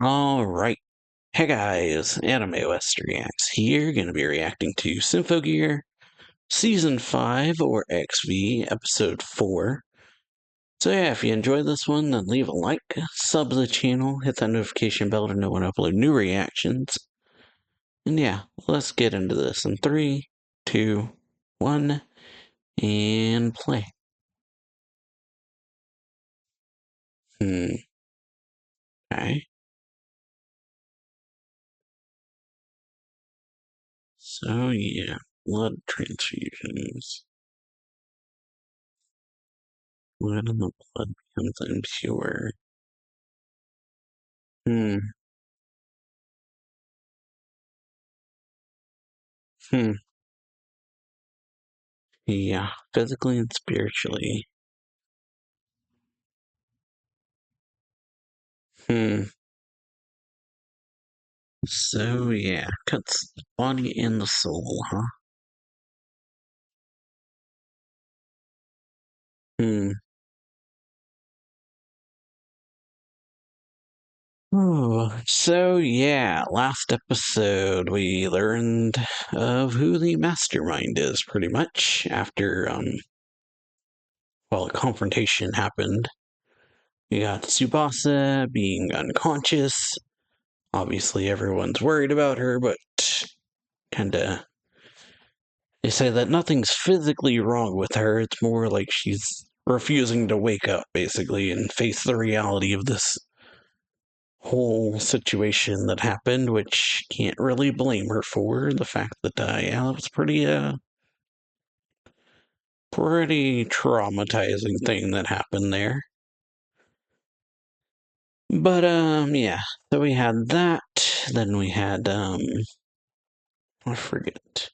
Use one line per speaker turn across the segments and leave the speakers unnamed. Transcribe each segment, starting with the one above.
Alright. Hey guys, AnimeWestReacts here, gonna be reacting to Symphogear Season 5 or XV, Episode 4. So yeah, if you enjoyed this one, then leave a like, sub to the channel, hit that notification bell to know when I upload new reactions. And yeah, let's get into this in 3, 2, 1, and play. Okay. So yeah, blood transfusions. Blood in the blood becomes impure. Hmm. Hmm. Yeah, physically and spiritually. Hmm. So yeah, cuts the body and the soul, huh? Hmm. Oh, so yeah, last episode we learned of who the mastermind is pretty much after well, a confrontation happened. We got Tsubasa being unconscious. Obviously everyone's worried about her, but kinda they say that nothing's physically wrong with her. It's more like she's refusing to wake up, basically, and face the reality of this whole situation that happened, which can't really blame her for. The fact that, yeah, that was pretty traumatizing thing that happened there. But, yeah. So we had that. Then we had, I forget.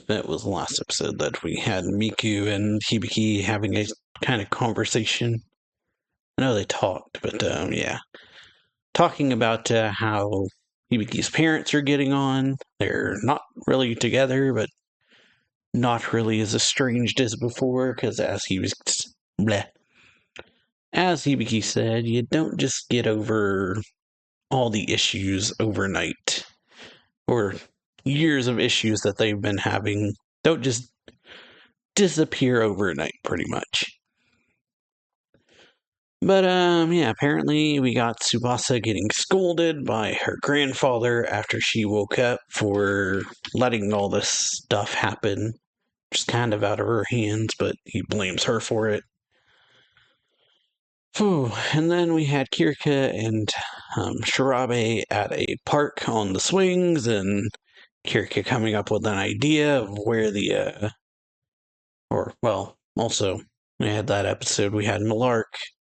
That was the last episode that we had Miku and Hibiki having a kind of conversation. I know they talked, but yeah, talking about how Hibiki's parents are getting on. They're not really together, but not really as estranged as before. Because as Hibiki said, you don't just get over all the issues overnight, or years of issues that they've been having. Don't just disappear overnight, pretty much. But, yeah, apparently we got Tsubasa getting scolded by her grandfather after she woke up for letting all this stuff happen. Just kind of out of her hands, but he blames her for it. Whew. And then we had Kirka and Shirabe at a park on the swings, and Kirka coming up with an idea of where the, well, also, we had that episode, we had Malark,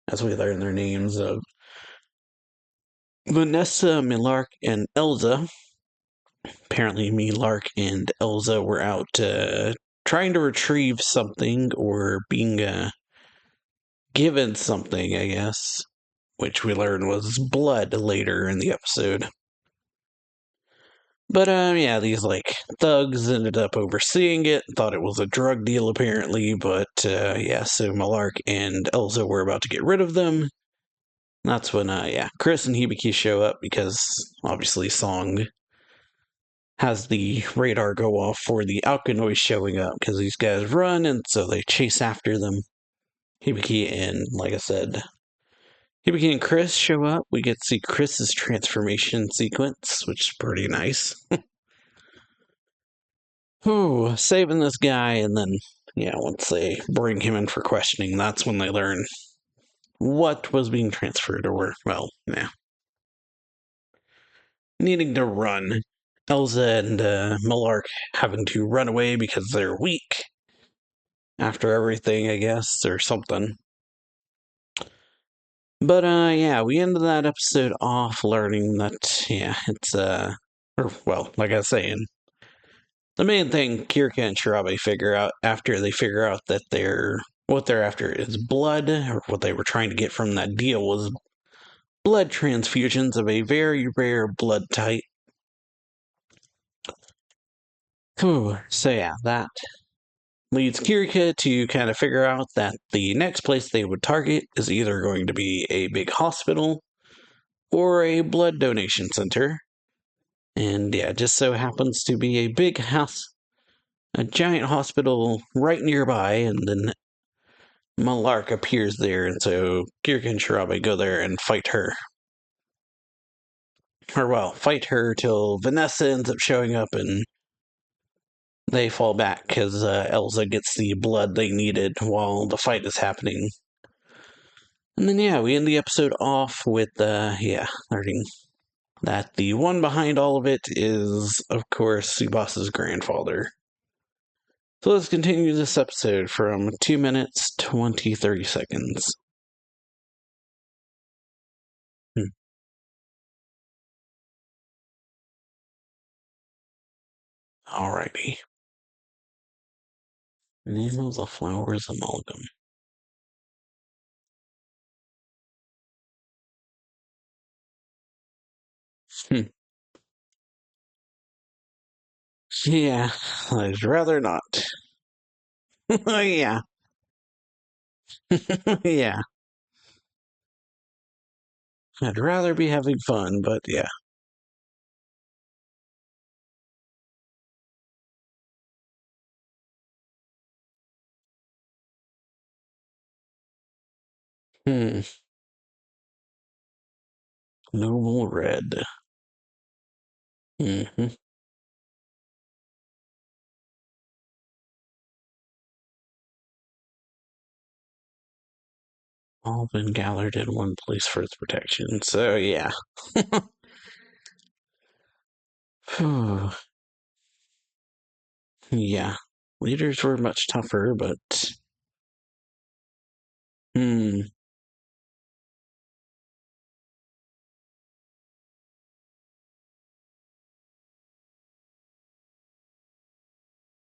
as we learned their names, of Vanessa, Milark, and Elza. Apparently, Milark and Elza were out trying to retrieve something or being given something, I guess, which we learned was blood later in the episode. But, yeah, these, like, thugs ended up overseeing it, thought it was a drug deal, apparently, but, yeah, so Malark and Elza were about to get rid of them. That's when, yeah, Chris and Hibiki show up because, obviously, Song has the radar go off for the Alkanoids showing up because these guys run, and so they chase after them. Hibiki and, like I said, Hibiki and Chris show up. We get to see Chris's transformation sequence, which is pretty nice. Ooh, saving this guy, and then, yeah, once they bring him in for questioning, that's when they learn what was being transferred, or, well, yeah, needing to run. Elza and Malark having to run away because they're weak after everything, I guess, or something. But, yeah, we ended that episode off learning that, yeah, it's, or, well, like I was saying, the main thing Kirka and Shirabe figure out after they figure out that what they're after is blood, or what they were trying to get from that deal was blood transfusions of a very rare blood type. Whew. So, yeah, that leads Kirika to kind of figure out that the next place they would target is either going to be a big hospital or a blood donation center. And yeah, just so happens to be a big house, a giant hospital right nearby, and then Malark appears there, and so Gear and Shirabe go there and fight her. Or, well, fight her till Vanessa ends up showing up and they fall back because Elsa gets the blood they needed while the fight is happening. And then, yeah, we end the episode off with, learning that the one behind all of it is, of course, Tsubas's grandfather. So let's continue this episode from 2 minutes, 30 seconds. Alrighty. Name of the flowers amalgam. Hmm. Yeah, I'd rather not. Yeah. Yeah. I'd rather be having fun, but yeah. Hmm. Noble red. Hmm. All been gathered in one place for its protection. So yeah. Yeah. Leaders were much tougher, but hmm.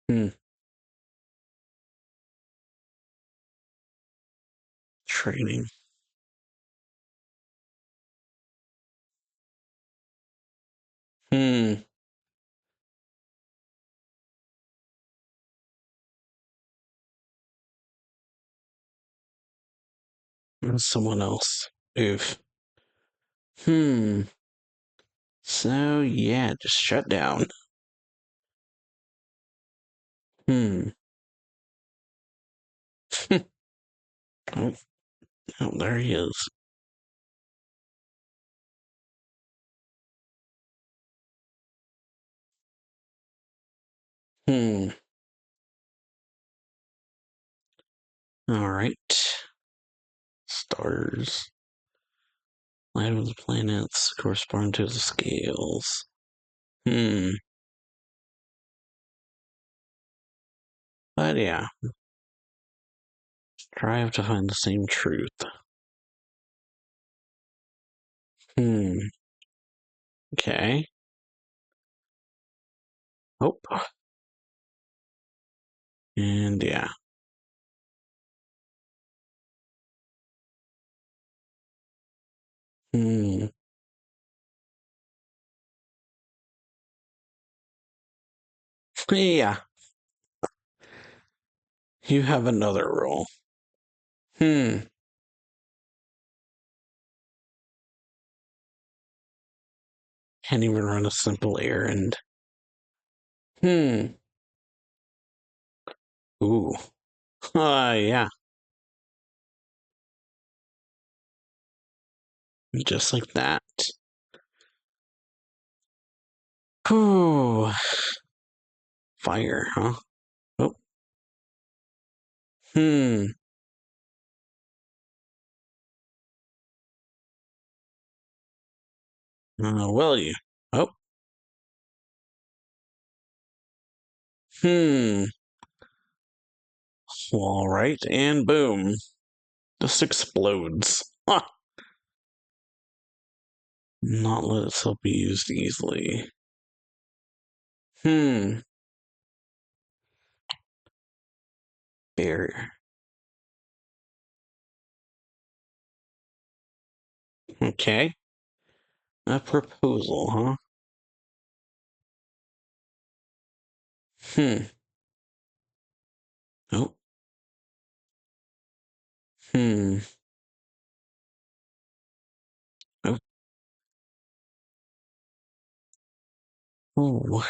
Hmm. Training. Hmm. Someone else. Oof. Hmm. So yeah, just shut down. Hmm. Oh, oh, there he is. Hmm. All right. Stars. Light of the planets correspond to the scales. Hmm. But yeah, strive to find the same truth. Hmm. Okay. Oh. And yeah. Hmm. Yeah. You have another role. Hmm. Can't even run a simple errand. Hmm. Ooh. Yeah. Just like that. Ooh. Fire, huh? Oh. Hmm. Will you? Oh. Hmm. All right. And boom. Just explodes. Huh. Not let itself be used easily. Hmm. Barrier. Okay. A proposal, huh? Hmm. Oh. Hmm. Oh. Ooh.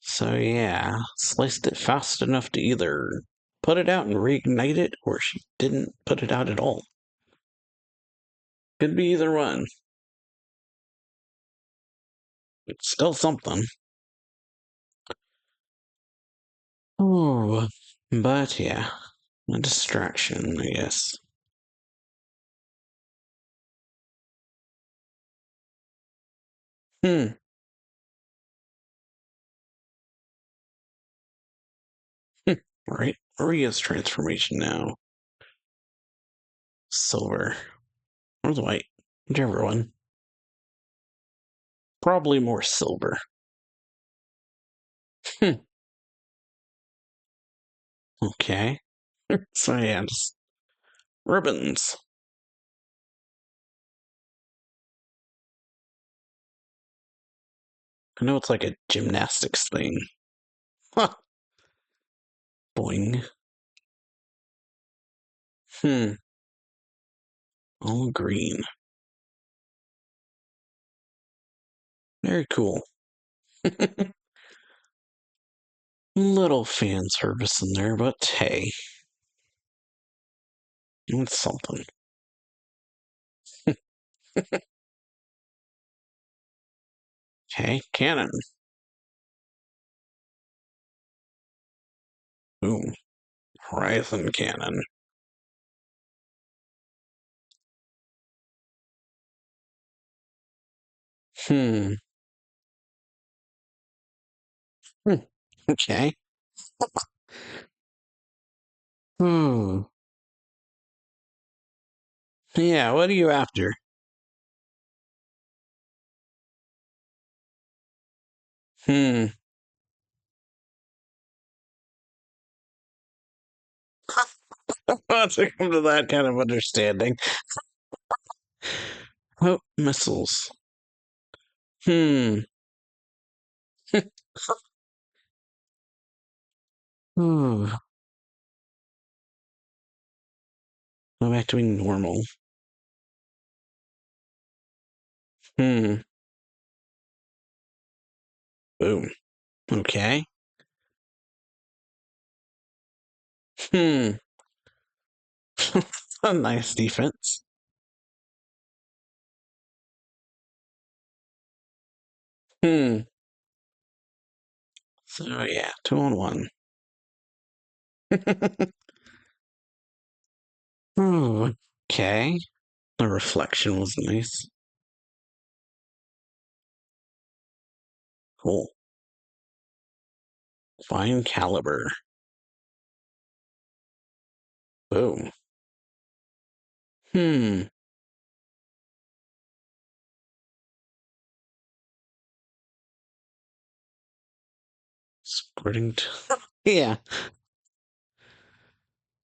So yeah, sliced it fast enough to either put it out and reignite it, or she didn't put it out at all. Could be either one. It's still something. Oh, but yeah, a distraction, I guess. Hmm. Right. Maria's transformation now. Silver. Or the white. Whichever one. Probably more silver. Hmm. Okay. So yeah, just ribbons. I know it's like a gymnastics thing. Huh. Boing. Hmm. All green. Very cool. Little fan service in there, but hey, it's something. Okay, cannon. Boom. Horizon cannon. Hmm. Hmm. Okay. Hmm. Yeah, what are you after? Hmm. To come to that kind of understanding. Oh, missiles. Hmm. Ooh. Go back to being normal. Hmm. Boom. Okay. Hmm. A nice defense. Hmm. So yeah, 2-on-1. Oh, okay. The reflection was nice. Cool. Fine caliber. Boom. Hmm. Squirting. Yeah.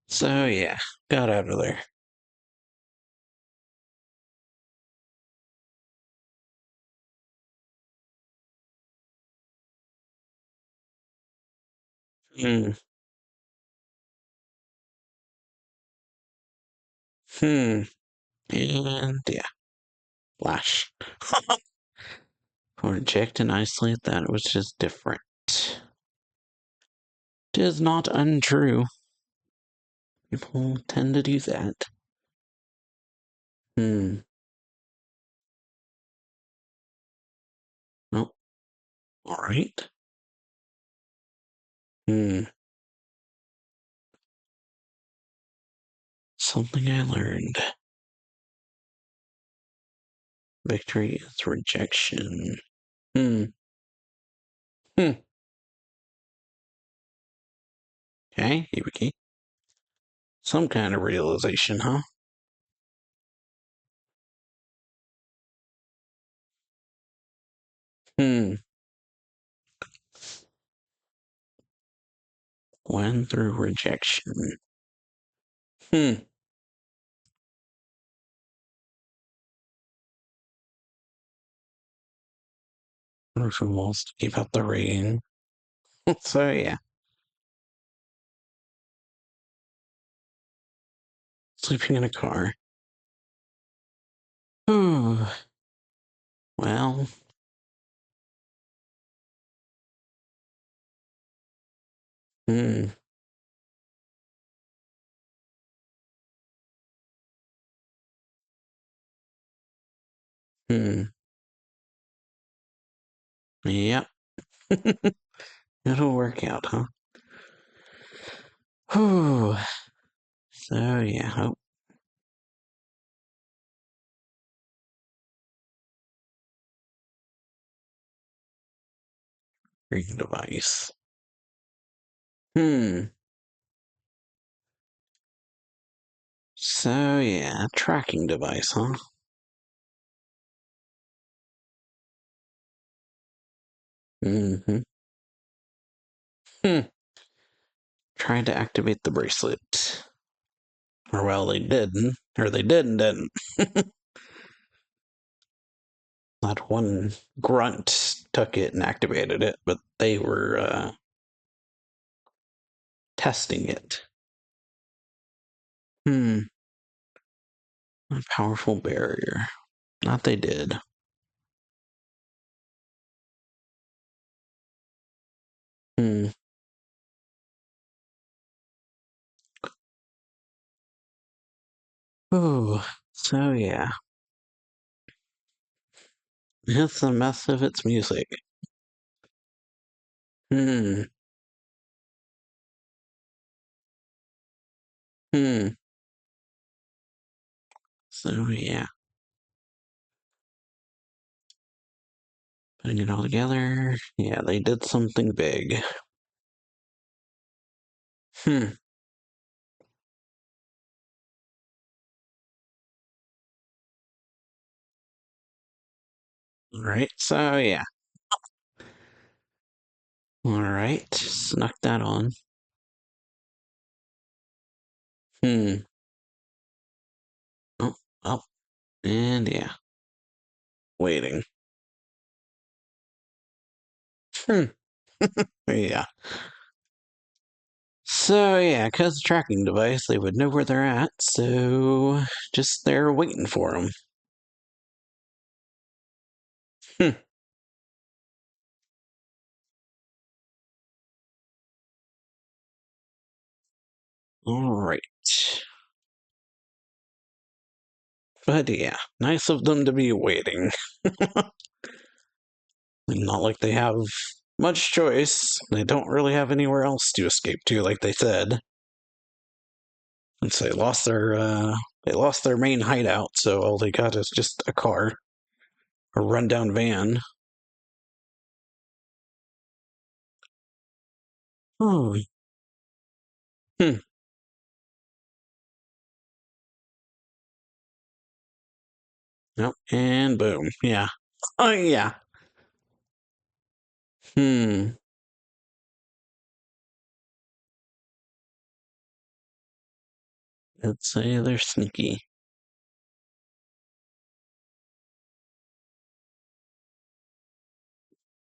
So yeah, got out of there. Hmm. Hmm. And yeah, flash. Project and isolate that which is different. Tis not untrue. People tend to do that. Hmm. Well, alright. Hmm. Something I learned. Victory is rejection. Hmm. Hmm. Okay, Hibiki. Some kind of realization, huh? Hmm. When through rejection. Hmm. Roofing walls to keep out the rain. So yeah, sleeping in a car. Hmm. Well, Hmm. Hmm. Yep. It'll work out, huh? Whew. So yeah. Oh, reading device. Hmm. So yeah, tracking device, huh? Mm-hmm. Hmm. Trying to activate the bracelet. Or well, they didn't. Or they did and didn't. That one grunt took it and activated it, but they were testing it. Hmm. A powerful barrier. Not they did. Hmm. Ooh. So yeah. It's a mess of its music. Hmm. Hmm. So yeah. Putting it all together. Yeah, they did something big. Hmm. All right. So yeah. All right. Snuck that on. Hmm. Oh, up and yeah. Waiting. Hmm. Yeah. So yeah, because tracking device, they would know where they're at. So just there waiting for them. Hmm. All right. But yeah, nice of them to be waiting. Not like they have much choice. They don't really have anywhere else to escape to, like they said. Since they lost their main hideout, so all they got is just a car, a rundown van. Oh, hmm. Nope. And boom. Yeah. Oh yeah. Hmm. Let's say they're sneaky.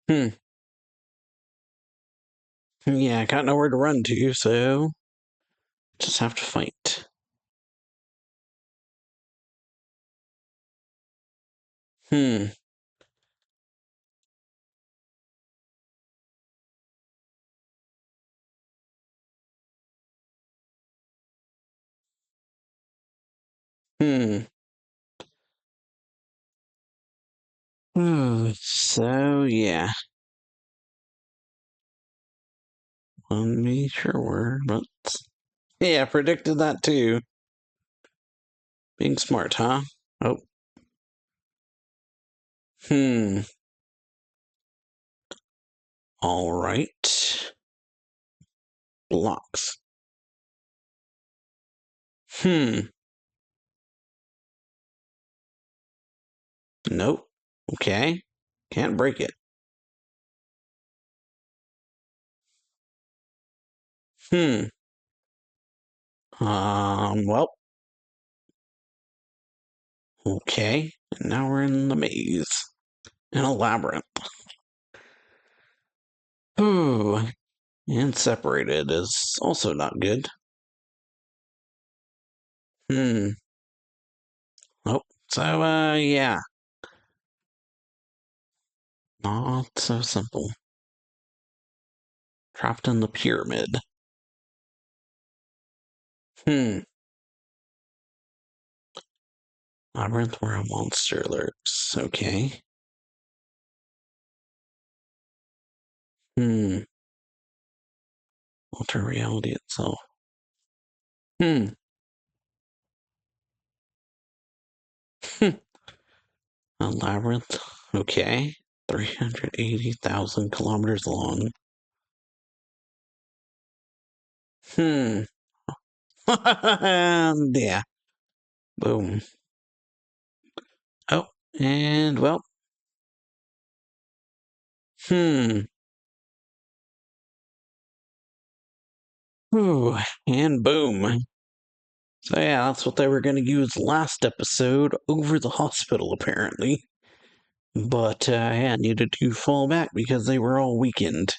Hmm. Yeah, got nowhere to run to, so just have to fight. Hmm. Hmm. So yeah, let me sure, but yeah, predicted that too. Being smart, huh? Oh. Hmm. All right. Blocks. Hmm. Nope. Okay. Can't break it. Hmm. Well, okay. And now we're in the maze. In a labyrinth. Ooh. And separated is also not good. Hmm. Oh. So, yeah. Not so simple. Trapped in the pyramid. Hmm. Labyrinth where a monster lurks. Okay. Hmm. Alter reality itself. Hmm. A labyrinth. Okay. 380,000 kilometers long. Hmm. And yeah. Boom. Oh, and well. Hmm. Ooh, and boom. So yeah, that's what they were going to use last episode over the hospital, apparently. But yeah, needed to fall back because they were all weakened.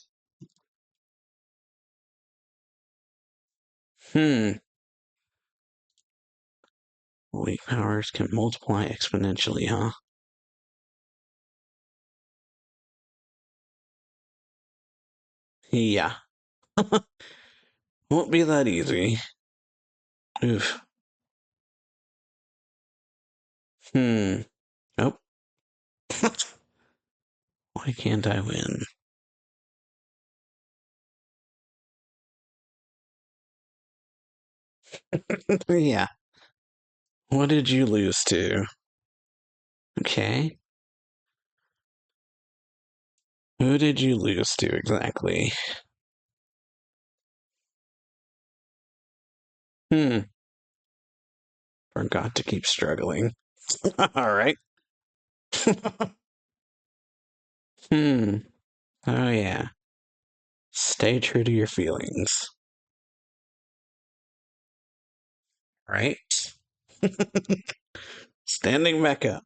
Hmm. Weak powers can multiply exponentially, huh? Yeah. Won't be that easy. Oof. Hmm. Oh. Why can't I win? Yeah. What did you lose to? Okay. Who did you lose to exactly? Hmm. Forgot to keep struggling. All right. Hmm. Oh, yeah. Stay true to your feelings. Right? Standing back up.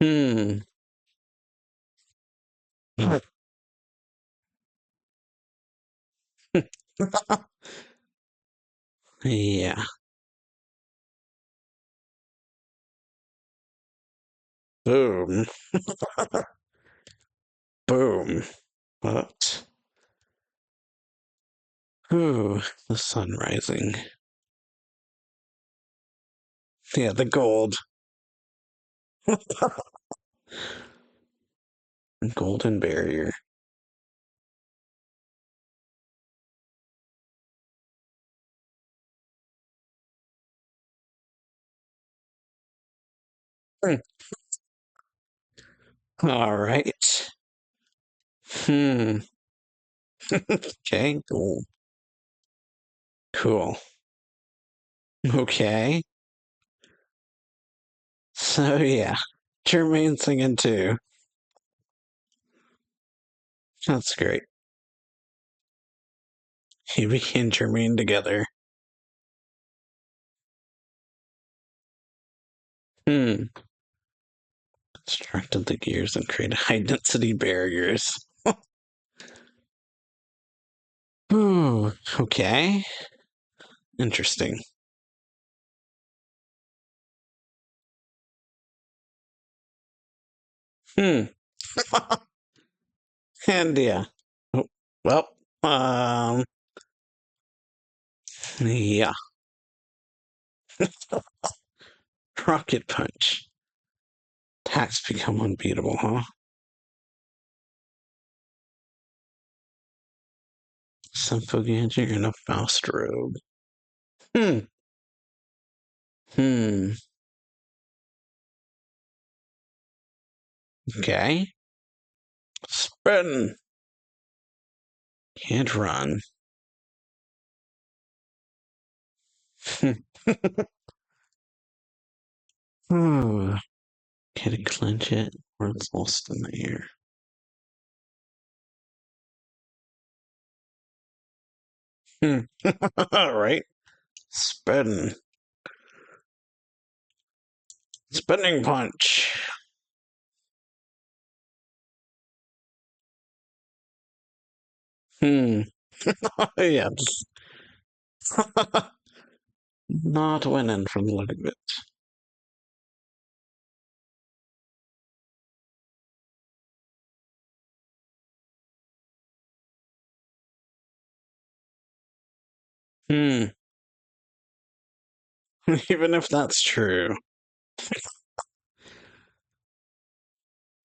Hmm. Yeah. Boom. Boom. But, ooh, the sun rising. Yeah, the gold. Golden barrier. Hmm. All right. Hmm. Okay, cool. Cool. Okay. So, yeah. Germain singing too. That's great. Hibiki and Germain together. Hmm. Constructed the gears and created high density barriers. Ooh, okay. Interesting. Hmm. And yeah. Oh, well, um, yeah. Rocket punch. Attacks become unbeatable, huh? Symphogear Gear and Faust Robe. Hmm. Hmm. Okay. Spin. Can't run. Hmm. Can it clench it or it's lost in the air? Hmm. All right. Spin. Spinning punch. Hmm. Yeah. Not winning from the look of it. Hmm. Even if that's true.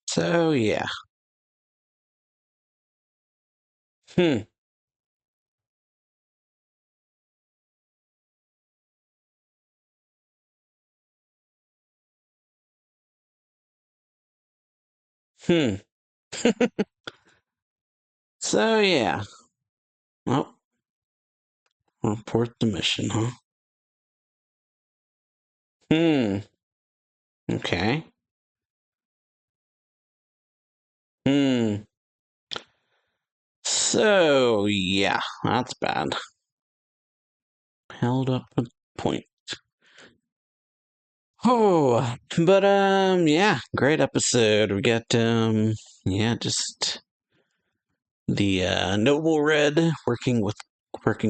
So, yeah. Hmm. Hmm. So, yeah. Well, report the mission, huh? Hmm. Okay. Hmm. So, yeah, that's bad. Held up a point. Oh, but yeah, great episode. We got yeah, just the Noble Red working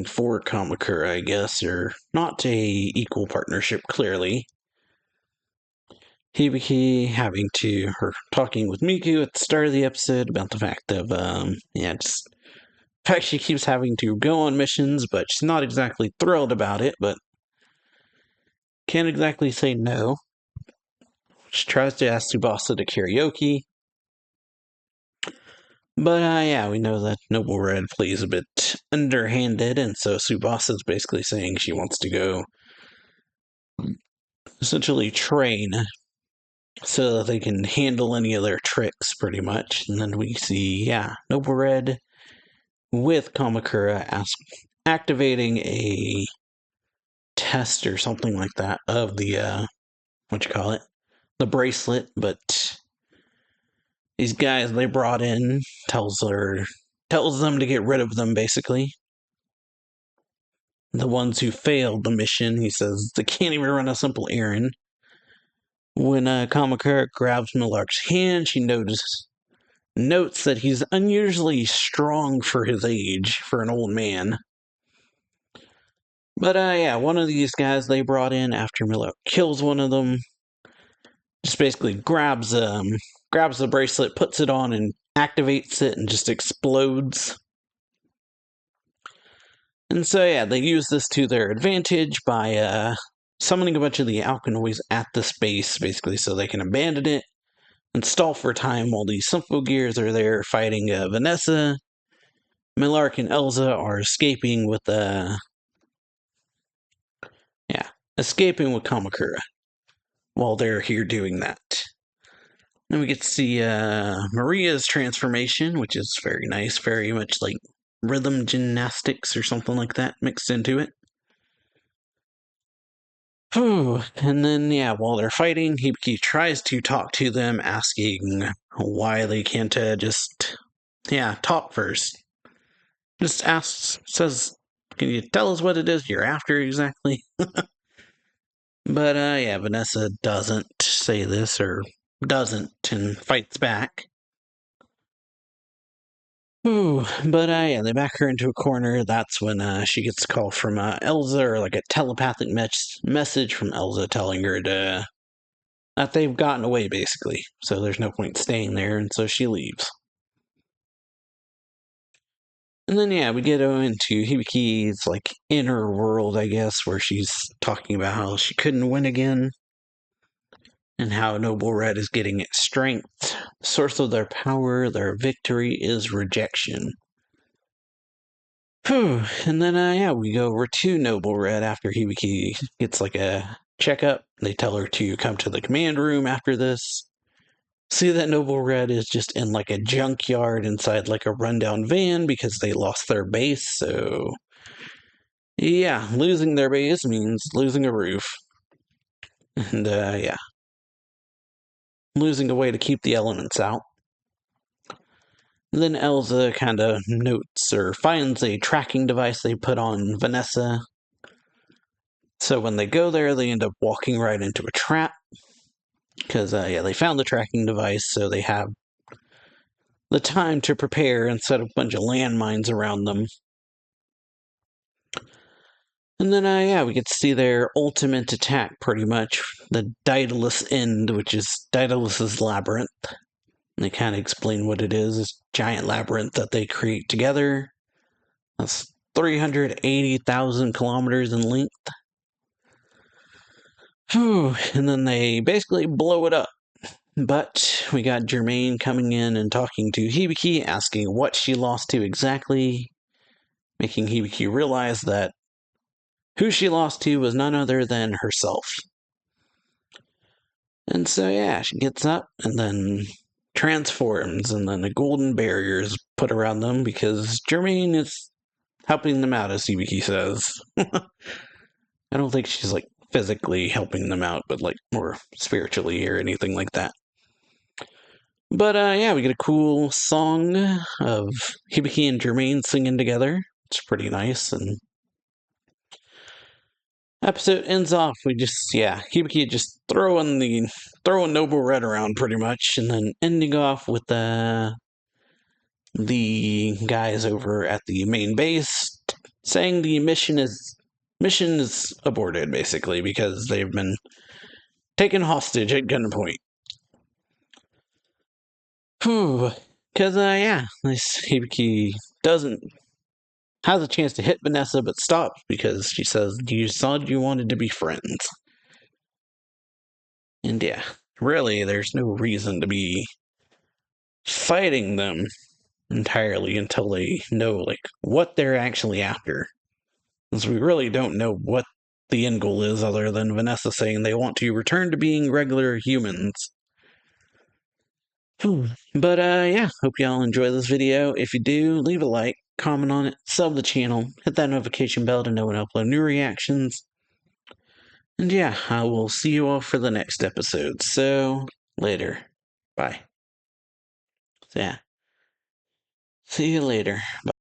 for Kamakura, I guess, or not a equal partnership, clearly. Hibiki having to her talking with Miku at the start of the episode about the fact of yeah, just the fact she keeps having to go on missions, but she's not exactly thrilled about it, but can't exactly say no. She tries to ask Tsubasa to karaoke. But yeah, we know that Noble Red plays a bit underhanded, and so Tsubasa's basically saying she wants to go essentially train so that they can handle any of their tricks, pretty much. And then we see, yeah, Noble Red with Kamakura activating a test or something like that of the, what you call it? The bracelet, but these guys they brought in tells them to get rid of them, basically. The ones who failed the mission, he says they can't even run a simple errand. When Kamakura grabs Millark's hand, she notes that he's unusually strong for his age, for an old man. But yeah, one of these guys they brought in after Millark kills one of them, just basically grabs the bracelet, puts it on, and activates it, and just explodes. And so yeah, they use this to their advantage by summoning a bunch of the Alkanoids at the space, basically, so they can abandon it and stall for time while the Symphogears are there fighting Vanessa. Millark and Elza are escaping with yeah, escaping with Kamakura while they're here doing that. Then we get to see Maria's transformation, which is very nice, very much like rhythm gymnastics or something like that mixed into it. Whew. And then, yeah, while they're fighting, Hibiki tries to talk to them, asking why they can't just, yeah, talk first. Just asks, says, can you tell us what it is you're after exactly? But, yeah, Vanessa doesn't say this, or doesn't, and fights back. Ooh, but yeah, they back her into a corner. That's when she gets a call from Elza, or like a telepathic message from Elza telling her that they've gotten away, basically. So there's no point staying there, and so she leaves. And then yeah, we get into Hibiki's like inner world, I guess, where she's talking about how she couldn't win again, and how Noble Red is getting its strength. The source of their power, their victory is rejection. Whew. And then yeah, we go over to Noble Red after Hibiki gets like a checkup. They tell her to come to the command room after this. See that Noble Red is just in like a junkyard inside like a rundown van because they lost their base. So, yeah, losing their base means losing a roof. And, yeah, losing a way to keep the elements out. And then Elza kind of notes or finds a tracking device they put on Vanessa. So when they go there, they end up walking right into a trap. Because, yeah, they found the tracking device, so they have the time to prepare and set up a bunch of landmines around them. And then, yeah, we get to see their ultimate attack, pretty much. The Daedalus End, which is Daedalus's labyrinth. And they kind of explain what it is. This giant labyrinth that they create together. That's 380,000 kilometers in length. Whew. And then they basically blow it up. But we got Germain coming in and talking to Hibiki, asking what she lost to exactly, making Hibiki realize that who she lost to was none other than herself. And so, yeah, she gets up and then transforms, and then a golden barrier is put around them because Germain is helping them out, as Hibiki says. I don't think she's, like, physically helping them out, but, like, more spiritually or anything like that. But, yeah, we get a cool song of Hibiki and Germain singing together. It's pretty nice, and episode ends off, we just, yeah, Hibiki just throwing Noble Red around pretty much, and then ending off with the guys over at the main base saying the mission is aborted, basically, because they've been taken hostage at gunpoint. Whew. Because, yeah, this Hibiki has a chance to hit Vanessa, but stops because she says, you said you wanted to be friends. And yeah, really, there's no reason to be fighting them entirely until they know, like, what they're actually after. Because we really don't know what the end goal is other than Vanessa saying they want to return to being regular humans. But, yeah, hope y'all enjoy this video. If you do, leave a like, comment on it, sub the channel, hit that notification bell to know when I upload new reactions. And yeah, I will see you all for the next episode. So, later. Bye. So, yeah. See you later. Bye.